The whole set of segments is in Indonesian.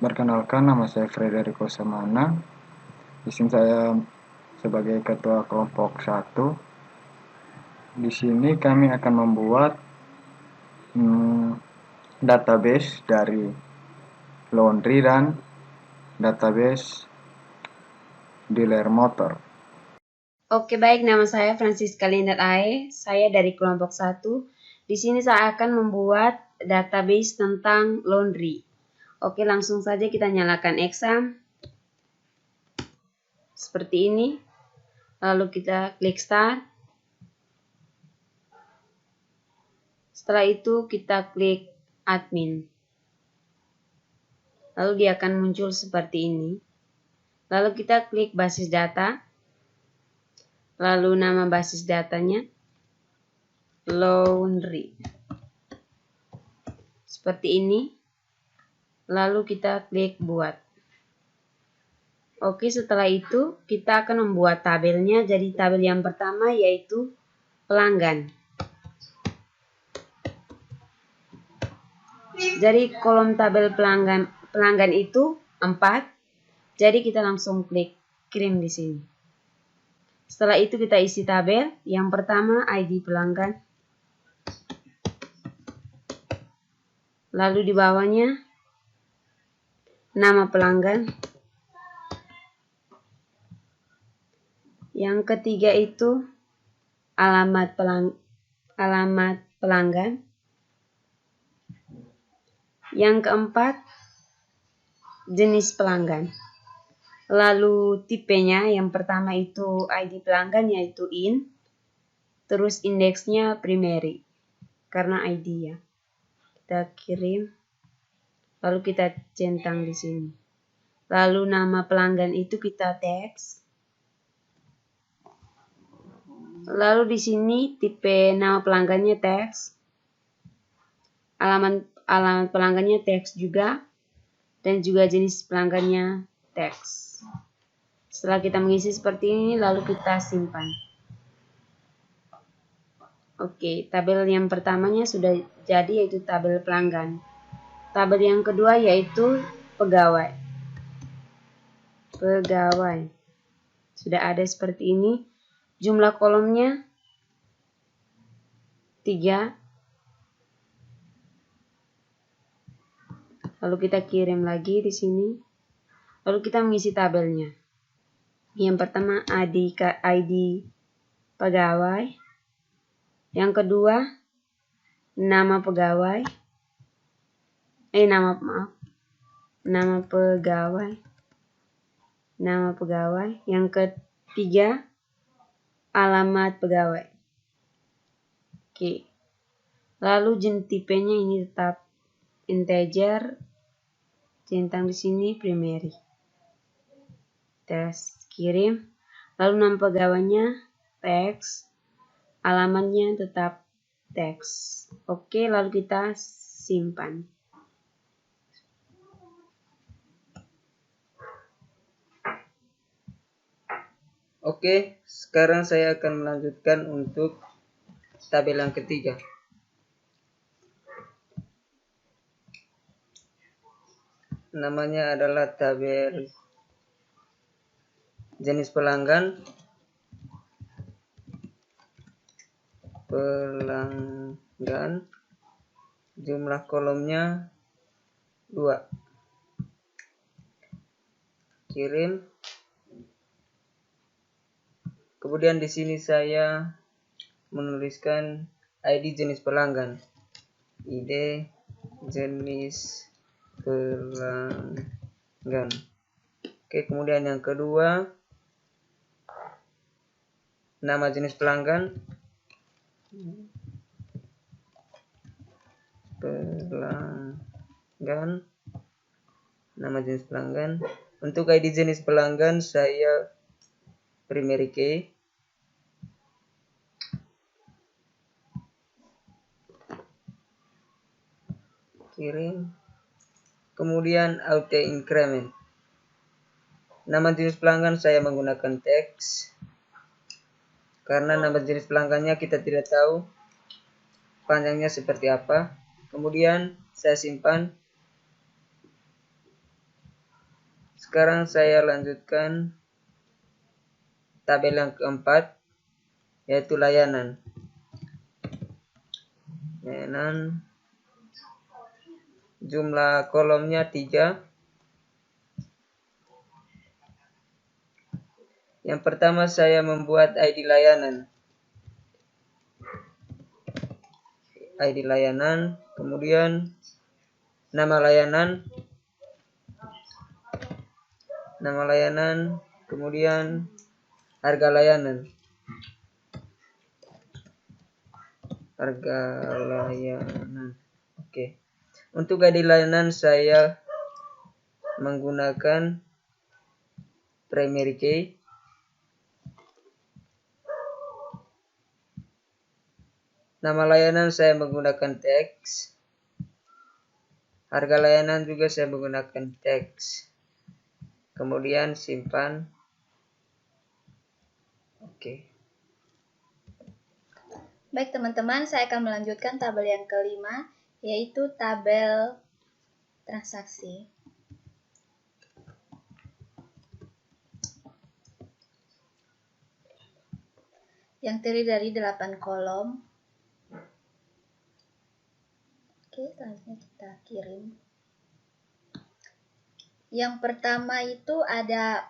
Perkenalkan, nama saya Frederico Samana. Di sini saya sebagai ketua kelompok 1. Di sini kami akan membuat database dari laundry dan database dealer motor. Oke, baik, nama saya Francisca Linda Ae. Saya dari kelompok 1. Di sini saya akan membuat database tentang laundry. Oke, langsung saja kita nyalakan Exam. Seperti ini. Lalu kita klik Start. Setelah itu kita klik Admin. Lalu dia akan muncul seperti ini. Lalu kita klik basis data. Lalu nama basis datanya laundry. Seperti ini. Lalu kita klik buat. Oke, setelah itu kita akan membuat tabelnya. Jadi tabel yang pertama yaitu pelanggan. Jadi kolom tabel pelanggan itu 4. Jadi kita langsung klik kirim di sini. Setelah itu kita isi tabel. Yang pertama ID pelanggan. Lalu di bawahnya nama pelanggan. Yang ketiga itu alamat pelanggan. Yang keempat jenis pelanggan. Lalu tipenya, yang pertama itu ID pelanggan yaitu IN. Terus indeksnya primary karena ID ya. Kita kirim. Lalu kita centang di sini. Lalu nama pelanggan itu kita teks. Lalu di sini tipe nama pelanggannya teks. Alamat pelanggannya teks juga. Dan juga jenis pelanggannya teks. Setelah kita mengisi seperti ini, lalu kita simpan. Oke, tabel yang pertamanya sudah jadi yaitu tabel pelanggan. Tabel yang kedua yaitu pegawai. Pegawai. Sudah ada seperti ini. Jumlah kolomnya 3. Lalu kita kirim lagi di sini. Lalu kita mengisi tabelnya. Yang pertama ID pegawai. Yang kedua nama pegawai. Nama pegawai. Nama pegawai. Yang ketiga alamat pegawai. Oke. Lalu jenis tipenya ini tetap integer. Centang di sini primary. Tes kirim. Lalu nama pegawainya teks. Alamatnya tetap teks. Oke, lalu kita simpan. Oke, sekarang saya akan melanjutkan untuk tabel yang ketiga. Namanya adalah tabel jenis pelanggan. Jumlah kolomnya 2. Kirim. Kemudian di sini saya menuliskan ID jenis pelanggan. ID jenis pelanggan. Oke, kemudian yang kedua nama jenis pelanggan. Nama jenis pelanggan. Untuk ID jenis pelanggan saya primary key. Kirim. Kemudian auto increment. Nama jenis pelanggan saya menggunakan teks. Karena nama jenis pelanggannya kita tidak tahu panjangnya seperti apa. Kemudian saya simpan. sekarang saya lanjutkan tabel yang keempat, yaitu layanan. Jumlah kolomnya 3. Yang pertama saya membuat ID layanan. ID layanan, kemudian nama layanan, kemudian harga layanan. Oke. Untuk ID layanan saya menggunakan primary key. Nama layanan saya menggunakan teks. Harga layanan juga saya menggunakan teks. Kemudian simpan. Oke. Baik teman-teman, saya akan melanjutkan tabel yang kelima, yaitu tabel transaksi. Yang terdiri dari 8 kolom. Oke, selanjutnya kita kirim. Yang pertama itu ada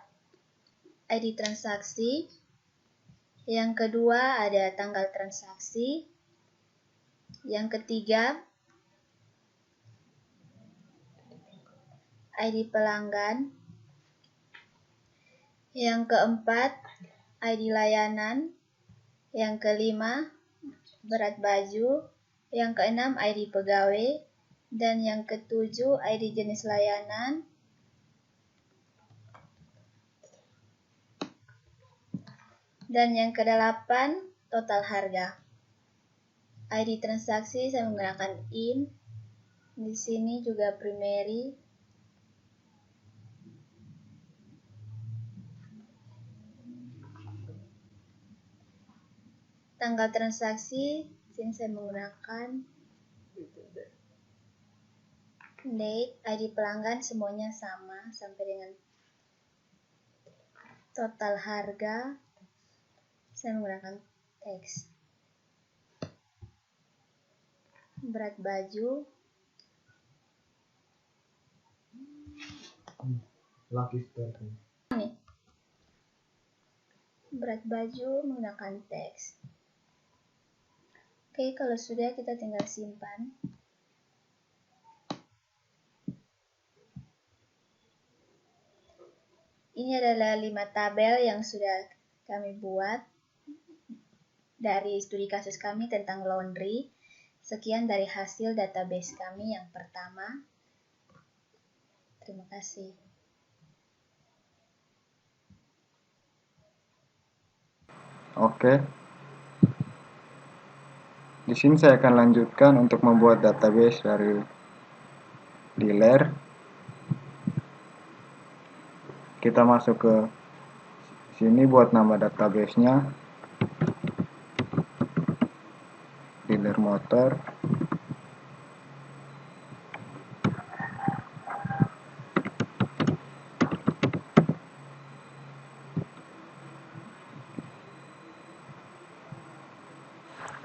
ID transaksi. Yang kedua ada tanggal transaksi. Yang ketiga ID pelanggan. Yang keempat ID layanan. Yang kelima berat baju. Yang keenam ID pegawai. Dan yang ketujuh ID jenis layanan. Dan yang kedelapan total harga. ID transaksi saya menggunakan IN. Di sini juga primary. Tanggal transaksi sini saya menggunakan date. ID pelanggan semuanya sama sampai dengan total harga. Saya menggunakan teks. Berat baju. Berat baju menggunakan teks. Oke, kalau sudah kita tinggal simpan. Ini adalah 5 tabel yang sudah kami buat dari studi kasus kami tentang laundry. Sekian dari hasil database kami yang pertama. Terima kasih. Oke. Di sini saya akan lanjutkan untuk membuat database dari dealer. Kita masuk ke sini buat nama database-nya. Dealer motor.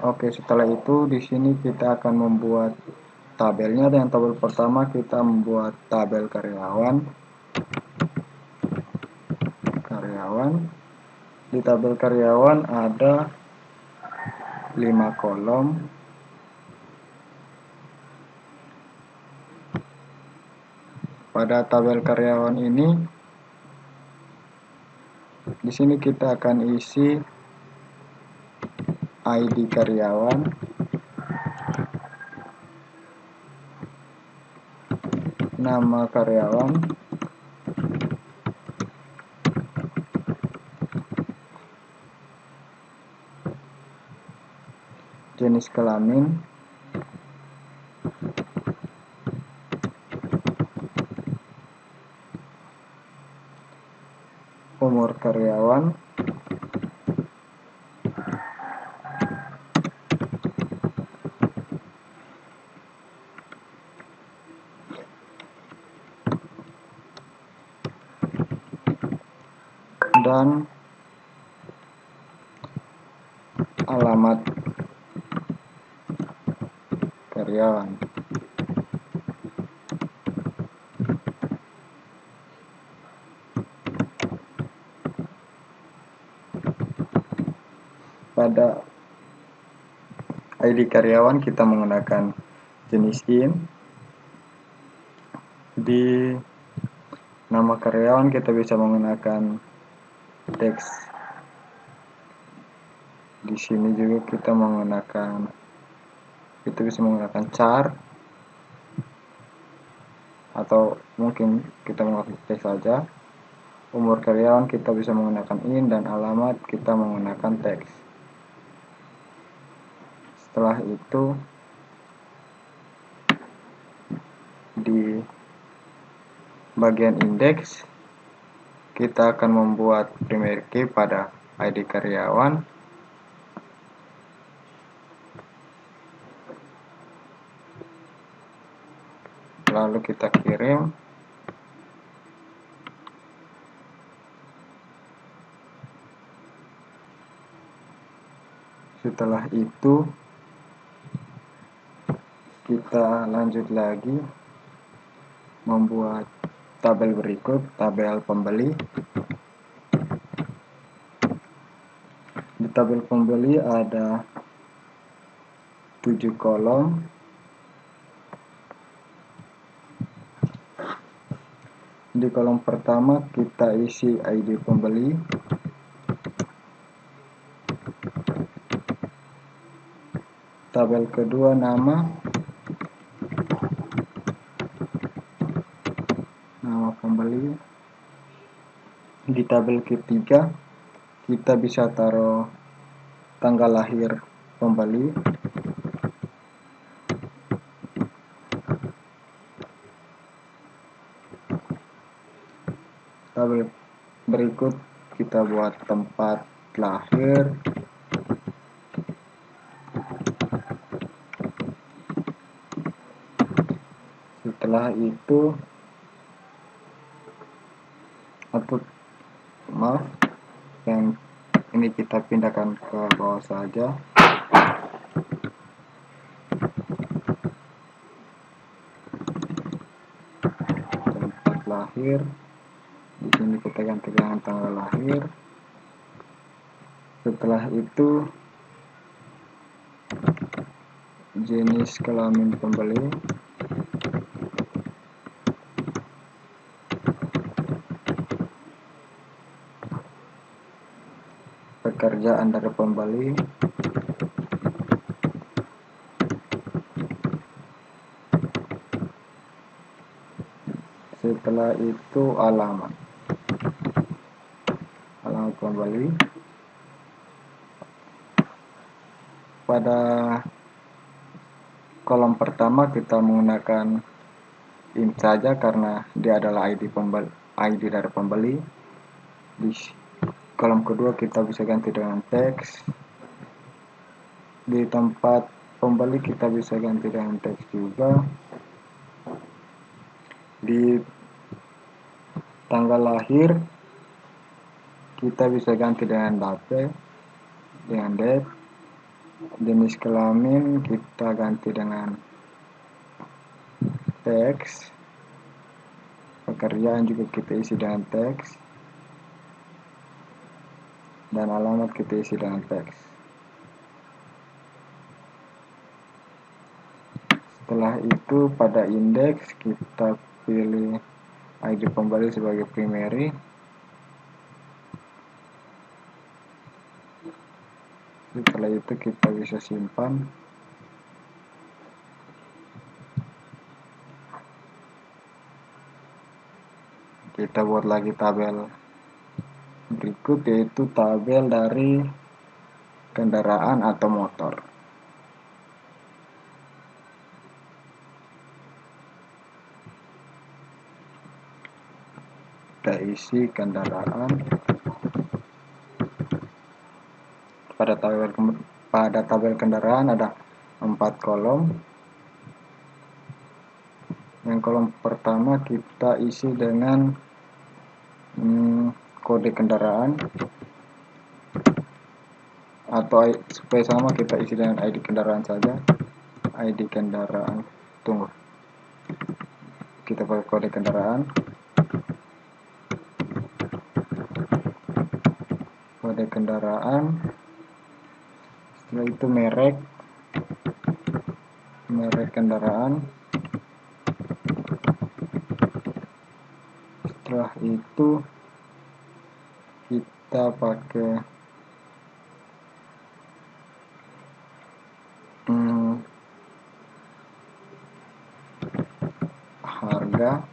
Oke, setelah itu di sini kita akan membuat tabelnya. Yang tabel pertama kita membuat tabel karyawan. Di tabel karyawan ada 5 kolom. Pada tabel karyawan ini di sini kita akan isi ID karyawan, nama karyawan, jenis kelamin, umur karyawan, dan alamat karyawan. Pada ID karyawan kita menggunakan jenis in. Di nama karyawan kita bisa menggunakan teks. Di sini juga kita bisa menggunakan char, atau mungkin kita menggunakan teks saja. Umur karyawan kita bisa menggunakan in, dan alamat kita menggunakan teks. Setelah itu di bagian indeks kita akan membuat primary key pada ID karyawan. Lalu kita kirim. Setelah itu kita lanjut lagi membuat tabel berikut, tabel pembeli. Di tabel pembeli ada 7 kolom. Di kolom pertama kita isi ID pembeli. Tabel kedua nama pembeli. Di tabel ketiga kita bisa taruh tanggal lahir pembeli. Tabel berikut kita buat tempat lahir. Setelah itu yang ini kita pindahkan ke bawah saja. Tempat lahir, di sini kita ganti dengan tanggal lahir. Setelah itu jenis kelamin pembeli, pekerjaan dari pembeli, setelah itu alamat pembeli. Pada kolom pertama kita menggunakan in saja karena dia adalah ID dari pembeli. Di kolom kedua kita bisa ganti dengan teks. Di tempat pembeli kita bisa ganti dengan teks juga. Di tanggal lahir kita bisa ganti dengan date. Jenis kelamin kita ganti dengan teks. Pekerjaan juga kita isi dengan teks, dan alamat kita isi dengan teks. Setelah itu pada indeks kita pilih ID pembeli sebagai primary. Setelah itu kita bisa simpan. Kita buat lagi tabel berikut, yaitu tabel dari kendaraan atau motor. Kita isi kendaraan. Pada tabel kendaraan ada 4 kolom. Yang kolom pertama kita isi dengan kode kendaraan, atau supaya sama kita isi dengan ID kendaraan saja. ID kendaraan, tunggu, kita pakai kode kendaraan, kode kendaraan. Setelah itu merek kendaraan. Setelah itu kita pakai harga,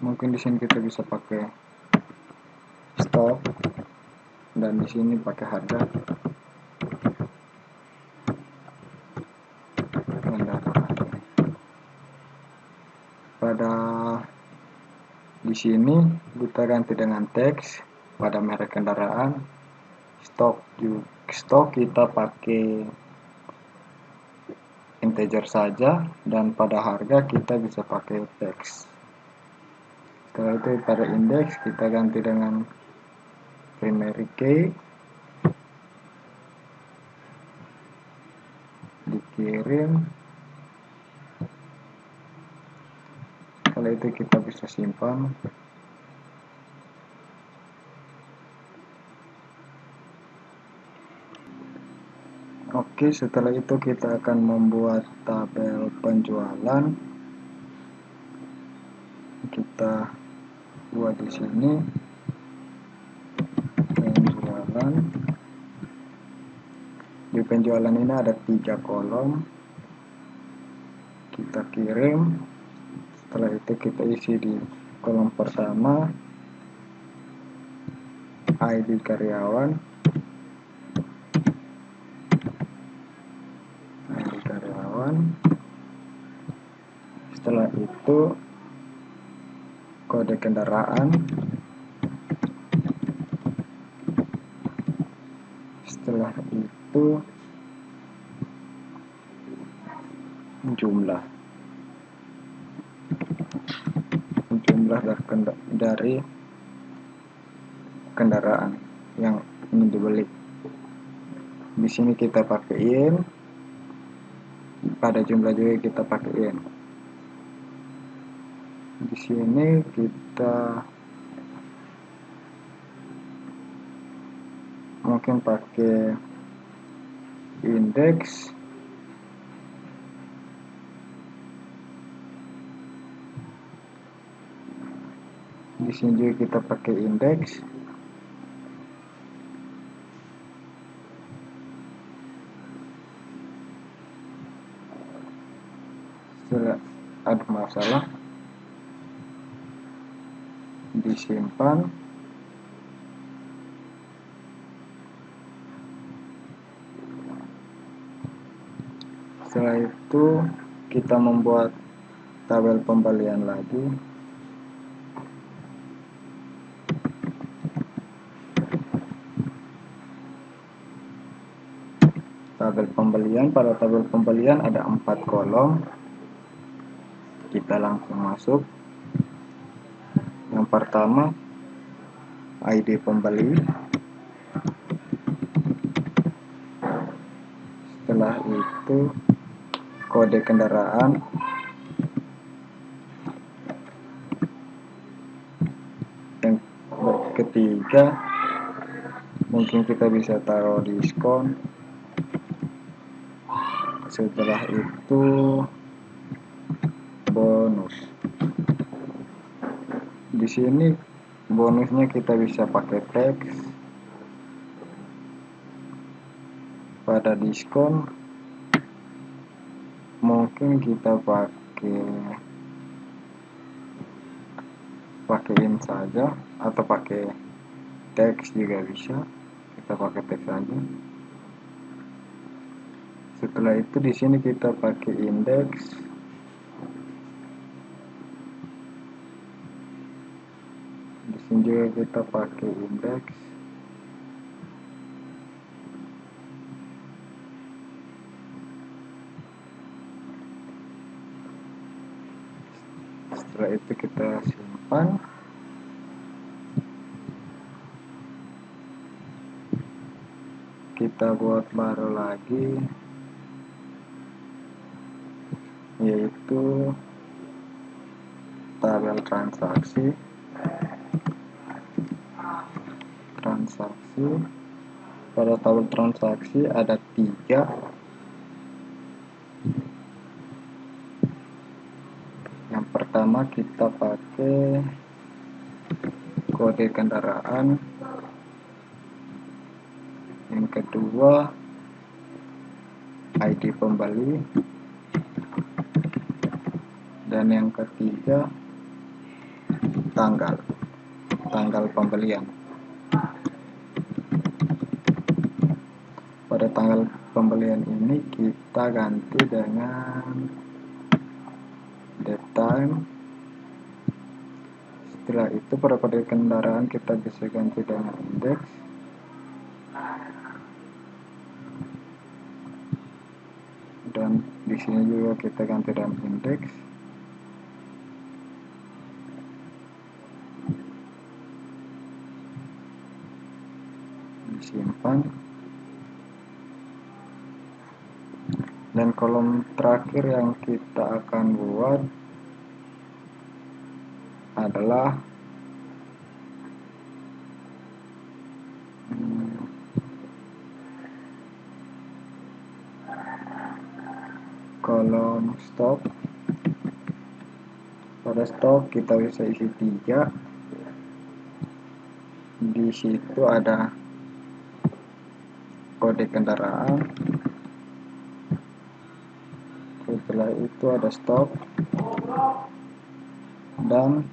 mungkin di sini kita bisa pakai stok, dan di sini pakai harga kendaraan. Pada di sini kita ganti dengan teks. Pada merek kendaraan, stok kita pakai integer saja, dan pada harga kita bisa pakai teks. Setelah itu pada indeks kita ganti dengan primary key, dikirim. Setelah itu kita bisa simpan. Oke, setelah itu kita akan membuat tabel penjualan. Kita buat di sini penjualan. Di penjualan ini ada 3 kolom. Kita kirim. Setelah itu kita isi di kolom pertama ID karyawan, setelah itu kode kendaraan, setelah itu jumlah dari kendaraan yang ingin dibeli. Di sini kita pakaiin, pada jumlah juga kita pakaiin. Di sini kita mungkin pakai indeks. Di sini juga kita pakai indeks. Setelah ada masalah, disimpan. Setelah itu kita membuat tabel pembelian lagi. Tabel pembelian, pada tabel pembelian ada 4 kolom. Kita langsung masuk. Yang pertama ID pembeli, setelah itu kode kendaraan, yang ketiga mungkin kita bisa taruh diskon. Setelah itu bonus. Di sini bonusnya kita bisa pakai teks. Pada diskon mungkin kita pakaiin saja, atau pakai teks juga bisa. Kita pakai teks saja. Setelah itu di sini kita pakai indeks. sini juga kita pakai indeks. Setelah itu kita simpan. Kita buat baru lagi, yaitu tabel transaksi. Pada tabel transaksi ada 3. Yang pertama kita pakai kode kendaraan, yang kedua ID pembeli, dan yang ketiga tanggal pembelian. Pada tanggal pembelian ini kita ganti dengan date time. Setelah itu pada kode kendaraan kita bisa ganti dengan indeks. Dan di sini juga kita ganti dengan indeks. Disimpan. Dan kolom terakhir yang kita akan buat adalah kolom stok. Pada stok kita bisa isi 3. Di situ ada kode kendaraan. Setelah itu ada stok dan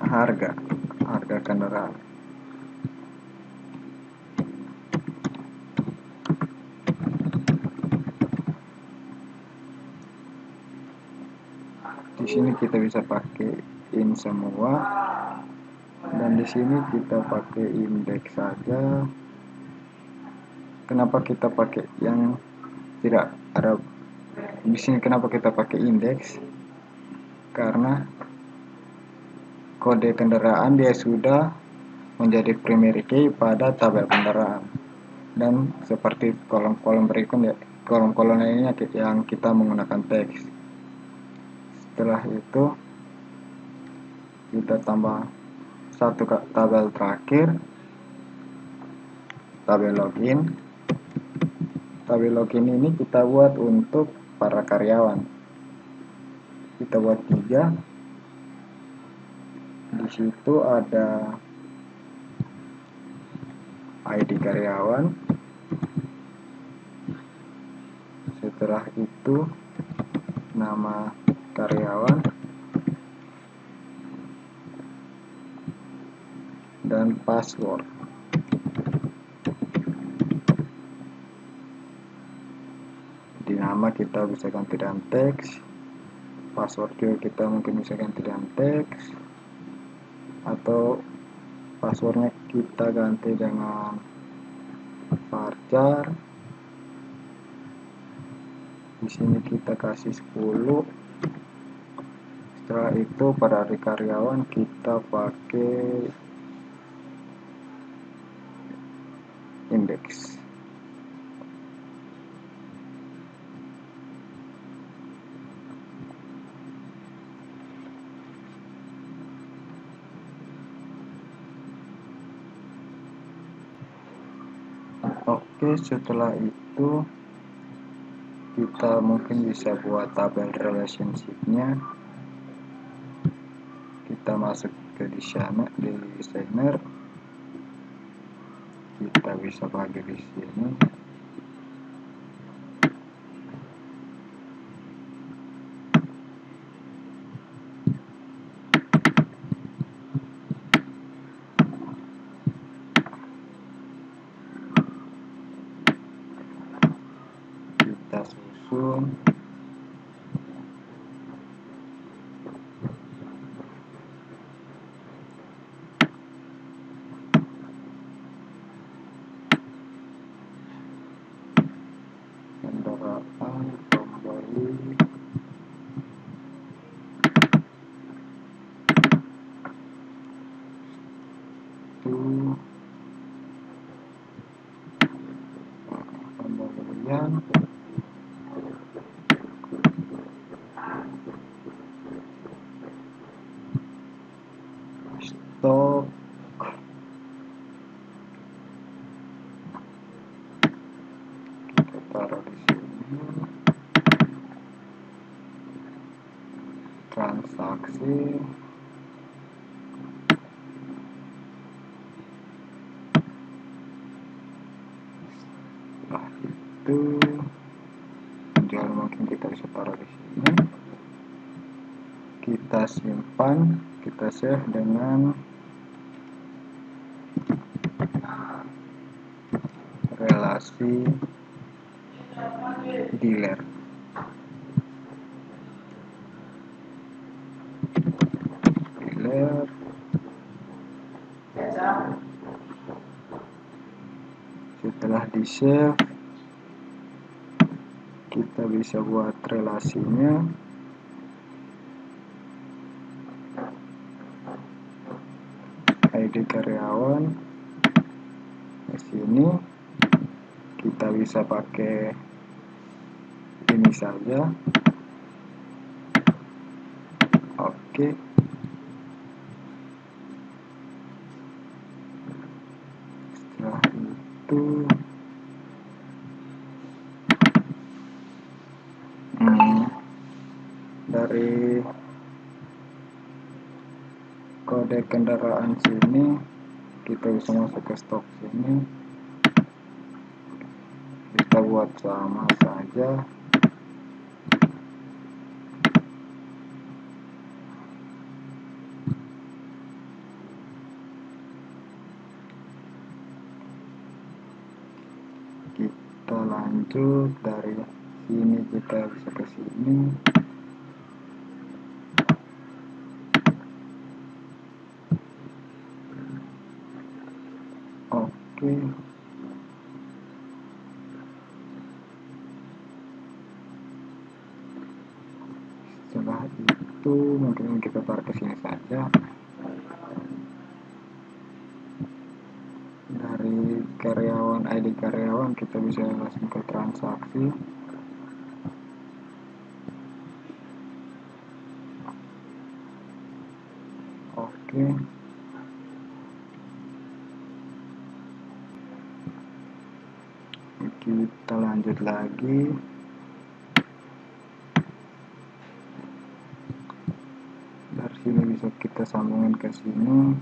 harga kendaraan. Di sini kita bisa pakaiin semua, dan di sini kita pakai indeks saja. Kenapa kita pakai yang tidak ada di sini? Kenapa kita pakai indeks? Karena kode kendaraan dia sudah menjadi primary key pada tabel kendaraan, dan seperti kolom-kolom berikutnya, kolom-kolom lainnya yang kita menggunakan teks. Setelah itu kita tambah satu tabel terakhir, tabel login. Tabel login ini kita buat untuk para karyawan. Kita buat 3. Di situ ada ID karyawan. Setelah itu nama karyawan dan password. Di nama kita bisa ganti dengan teks, password juga kita mungkin bisa ganti dengan teks, atau passwordnya kita ganti dengan varchar. Di sini kita kasih 10. Setelah itu pada hari karyawan kita pakai indeks. Oke, setelah itu kita mungkin bisa buat tabel relationship-nya. Kita masuk ke designer. Kita bisa bagi di sini. Kita susun. transaksi, setelah itu jual mungkin kita bisa taruh di sini, kita simpan, kita save dengan relasi dealer. Setelah di save, kita bisa buat relasinya. ID karyawan di sini kita bisa pakai ini saja. Oke. Setelah itu dari kode kendaraan sini kita bisa masuk ke stok sini, kita buat sama saja. Kita lanjut dari sini, kita bisa ke sini. Oke. Setelah itu mungkin kita taruh ke sini saja. Dari karyawan, ID karyawan kita bisa langsung ke transaksi. Oke. Kita lanjut lagi. Dari sini bisa kita sambungin ke sini.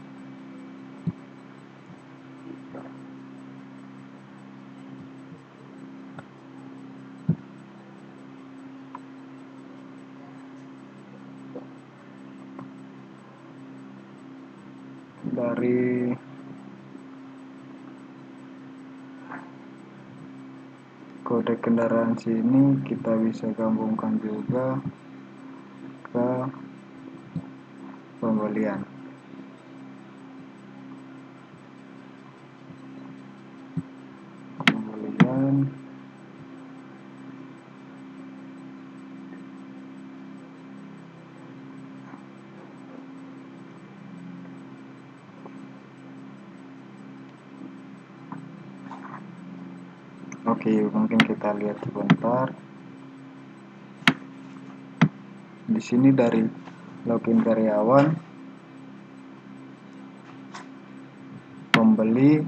Dari kode kendaraan sini kita bisa gabungkan juga ke pembelian. Oke, mungkin kita lihat sebentar. Di sini dari login karyawan, pembeli,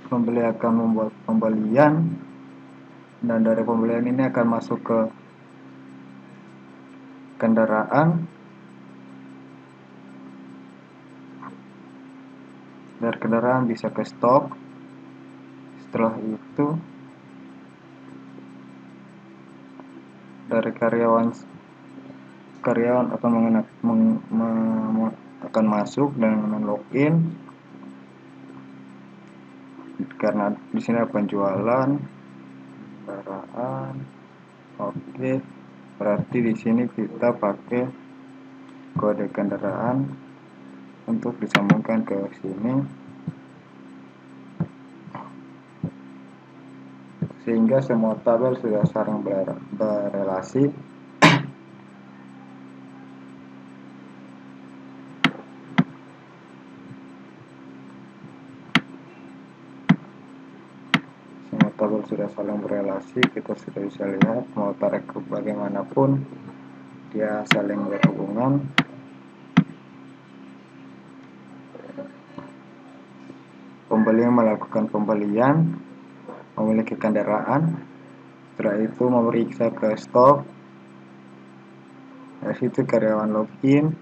pembeli akan membuat pembelian, dan dari pembelian ini akan masuk ke kendaraan. Dari kendaraan bisa ke stok. Setelah itu dari karyawan akan masuk dan login, karena di sini ada penjualan kendaraan. Oke, berarti di sini kita pakai kode kendaraan untuk disambungkan ke sini, sehingga semua tabel sudah saling berelasi. Semua tabel sudah sudah saling berelasi, kita sudah bisa lihat mau tarik ke bagaimanapun dia saling berhubungan. Pembeli yang melakukan pembelian memiliki kendaraan, setelah itu memeriksa ke stok, dari situ karyawan login,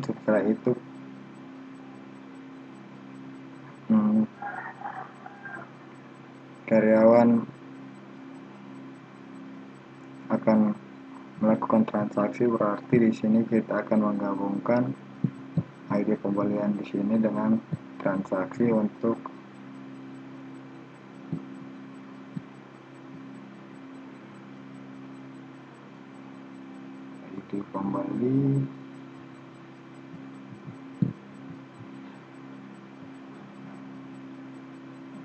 setelah itu karyawan akan melakukan transaksi. Berarti di sini kita akan menggabungkan ID pembelian di sini dengan transaksi untuk ID pembeli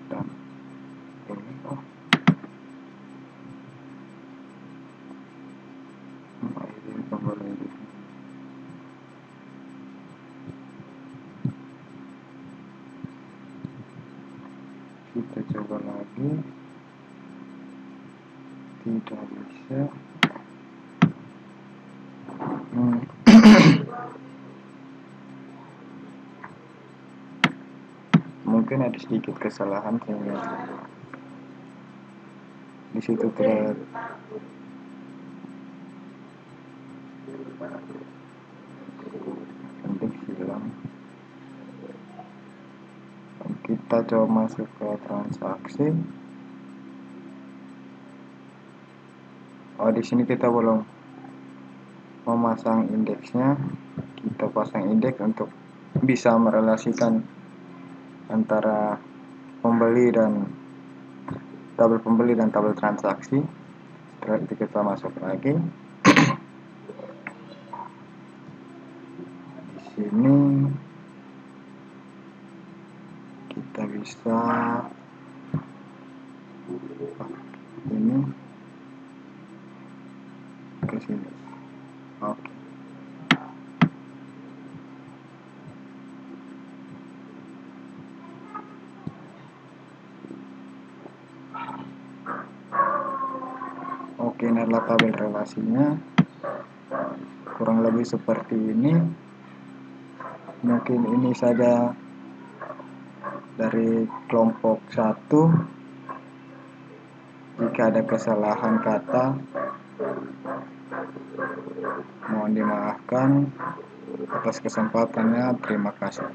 dan ini ID pembeli di sini. Kita coba lagi, tidak bisa. Mungkin ada sedikit kesalahan sehingga di situ terlihat hilang. Kita coba masuk ke transaksi. Di sini kita belum memasang indeksnya. Kita pasang indeks untuk bisa merelasikan antara pembeli dan tabel pembeli dan tabel transaksi. Setelah itu kita masuk lagi. Di sini kita bisa ini ke sini. Oke. Oke, ini adalah tabel relasinya. Kurang lebih seperti ini. Mungkin ini saja dari kelompok 1. Jika ada kesalahan kata, mohon dimaafkan. Atas kesempatannya, terima kasih.